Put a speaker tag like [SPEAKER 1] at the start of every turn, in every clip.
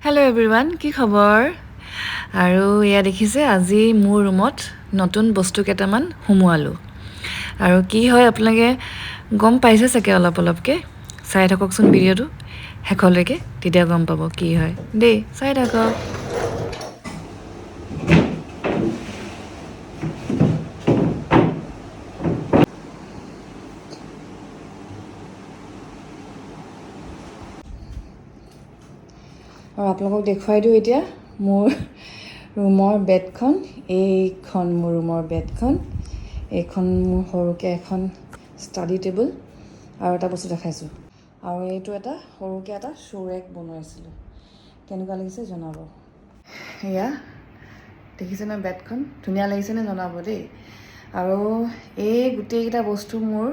[SPEAKER 1] Hello' everyone, কি খবৰ? আৰু এয়া দেখিছে, আজি মোৰ ৰুমত নতুন বস্তু কেইটামান সোমোৱালোঁ। আৰু কি হয় আপোনালোকে গম পাইছে চাগে অলপকৈ। চাই থাককচোন ভিডিঅ'টো শেষলৈকে, তেতিয়া গম পাব কি হয় দেই। চাই থাকক। আৰু আপোনালোকক দেখুৱাই দিওঁ এতিয়া মোৰ ৰুমৰ বেডখন। এইখন মোৰ ৰুমৰ বেডখন। এইখন মোৰ সৰুকৈ এখন ষ্টাডি টেবুল। আৰু এটা বস্তু দেখাইছোঁ। আৰু এইটো এটা সৰুকৈ এটা শ্ব'ৰেক বনাইছিলোঁ। কেনেকুৱা লাগিছে জনাব। এয়া দেখিছেনে বেডখন? ধুনীয়া লাগিছেনে জনাব দেই। আৰু এই গোটেইকেইটা বস্তু মোৰ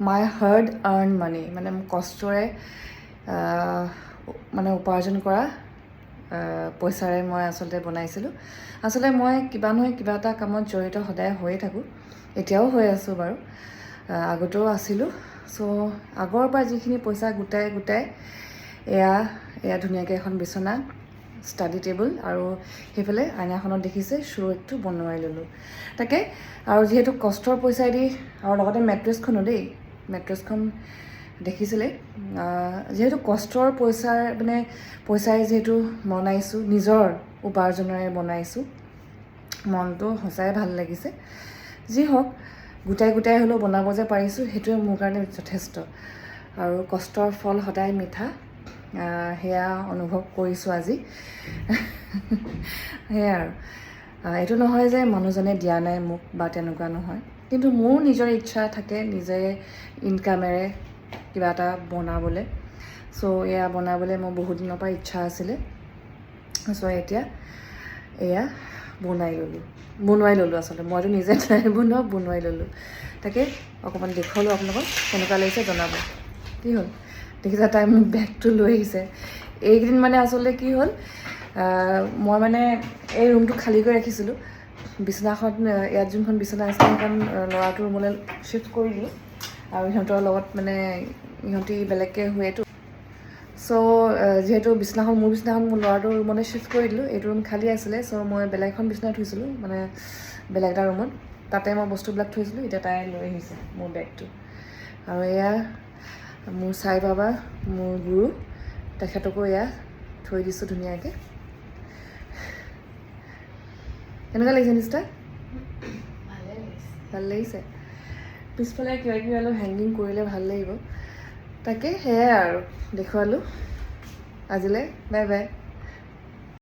[SPEAKER 1] মাই হাৰ্ড আৰ্ণ মানি, মানে মোৰ কষ্টৰে মানে উপাৰ্জন কৰা পইচাৰে মই আচলতে বনাইছিলোঁ। আচলতে মই কিবা নহয় কিবা এটা কামত জড়িত সদায় হৈয়ে থাকোঁ। এতিয়াও হৈ আছোঁ বাৰু, আগতেও আছিলোঁ। চ' আগৰ পৰা যিখিনি পইচা গোটাই এয়া ধুনীয়াকৈ এখন বিচনা, ষ্টাডি টেবুল, আৰু সেইফালে আইনাখনত দেখিছে শ্ব'ৰেকটো বনোৱাই ল'লোঁ। তাকে, আৰু যিহেতু কষ্টৰ পইচাইদি, আৰু লগতে মেট্ৰেছখনো দেই, মেট্ৰেছখন দেখিছিলে। যিহেতু কষ্টৰ পইচাৰে যিহেতু বনাইছোঁ, নিজৰ উপাৰ্জনেৰে বনাইছোঁ, মনটো সঁচাই ভাল লাগিছে। যি হওক, গোটাই হ'লেও বনাব যে পাৰিছোঁ, সেইটোৱে মোৰ কাৰণে যথেষ্ট। আৰু কষ্টৰ ফল সদায় মিঠা, সেয়া অনুভৱ কৰিছোঁ আজি। সেয়াই আৰু এইটো নহয় যে মানুহজনে দিয়া নাই মোক বা তেনেকুৱা নহয়, কিন্তু মোৰ নিজৰ ইচ্ছা থাকে নিজে ইনকামেৰে কিবা এটা বনাবলৈ। চ' এয়া বনাবলৈ মোৰ বহুত দিনৰ পৰা ইচ্ছা আছিলে। চ' এতিয়া এয়া বনোৱাই ল'লোঁ আচলতে। মইতো নিজে নাই বনোৱাই ল'লোঁ। তাকে অকণমান দেখুৱালোঁ আপোনালোকক, কেনেকুৱা লাগিছে জনাব। কি হ'ল দেখিছা, তাই মোক বেগটো লৈ আহিছে। এইকেইদিন মানে আচলতে কি হ'ল, মই মানে এই ৰুমটো খালী কৰি ৰাখিছিলোঁ। বিচনাখন, ইয়াত যোনখন বিচনা আছিলে সেইখন ল'ৰাটোৰ ৰুমলৈ শ্বিফ্ট কৰি দিলোঁ। আৰু সিহঁতৰ লগত মানে ইহঁতি বেলেগকৈ শুৱেতো। চ' যিহেতু মোৰ বিচনাখন মোৰ ল'ৰাটোৰ ৰুমলৈ শ্বিফ্ট কৰি দিলোঁ। এইটো ৰুম খালী আছিলে। চ' মই বেলেগ এখন বিচনা থৈছিলোঁ, মানে বেলেগ এটা ৰুমত। তাতে মই বস্তুবিলাক থৈছিলোঁ। এতিয়া তাই লৈ আহিছে মোৰ বেগটো। আৰু এয়া মোৰ চাই বাবা, মোৰ গুৰু, তেখেতকো এয়া থৈ দিছোঁ ধুনীয়াকৈ। কেনেকুৱা লাগিছে নিষ্টা? ভাল লাগিছে। পিছফালে কিবা কিবি অলপ হেংগিং কৰিলে ভাল লাগিব। তাকে সেয়াই আৰু দেখুৱালোঁ আজিলৈ। Bye bye.